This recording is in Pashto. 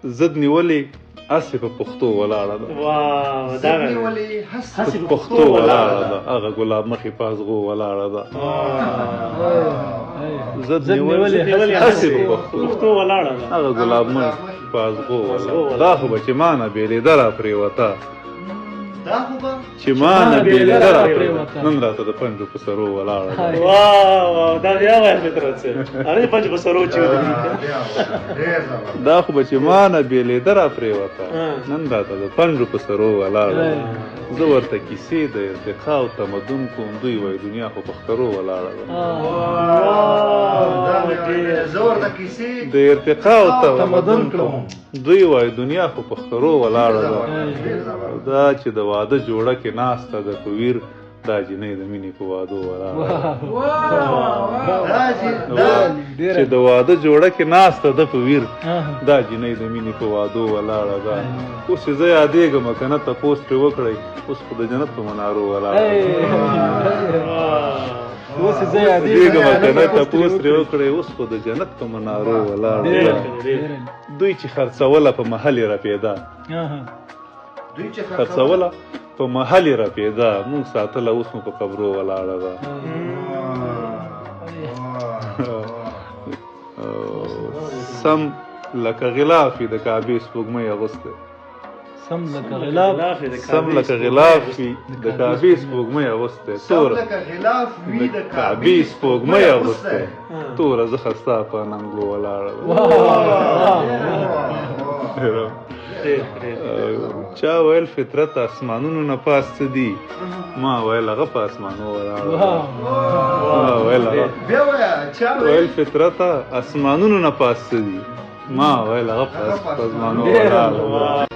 زد نیولې هسې په پښتو ولاړه ده په پښتو ولاړه ده هغه ګلاب مخې په ازغو ولاړه ده زد نیولې هسې په پښتو ولاړه ده هغه ګلاب مخې په ازغو ولاړه دا خو به چې ما نه بېلېده را پرېوته چې ما نه بېلېده را پرېوته نن راته د پنجو په سرو ولاړه ده دا بیا وایه فطرت صاحب هغې پنجو په سرو چې دا خو به چې ما نه بېلېده را پرېوته نن راته د پنجو په سرو ولاړه ده زه ورته کیسې د ارتقا او تمدن کوم دوی وایي دنیا خو په ښکرو ولاړه ده د ارتقا او تمدن کوم دوی وایي دنیا خو په ښکرو ولاړه ده دا چې د واده جوړه کې ناسته ده په ویر دا جنۍ د مینې په وادو ولاړه چې د واده جوړه کې ناسته ده په ویر دا جنۍ د مینې په وادو ولاړه ده اوس چې زه یادېږم که نه تپوس پرې وکړئ اوس خو د جنت په منارو ولاړه دیګم که نه تپوس پرې وکړئ اوس خو د جنت په منارو ولاړه دوی چې خرڅوله په محل یې راپېدا خرڅوله په محل یې راپېدا مونږ ساتله اوس مو په قبرو ولاړه ده سم لکه غلاف د کعبې سپوږمۍ اغوستی سم لکه غلاف د کعبې سپوږمۍ اغوستی توره د کعبې سپوږمۍ اغوستی توره زه خستا په ننګلو ولاړه ده چا ویل فطرت اسمانونو نه پاس څه دي ما ویل هغه په اسمانو ولاړه ویل فطرت اسمانونو نه پاس څه دي ما ویل هغه په اسمانو ولاړه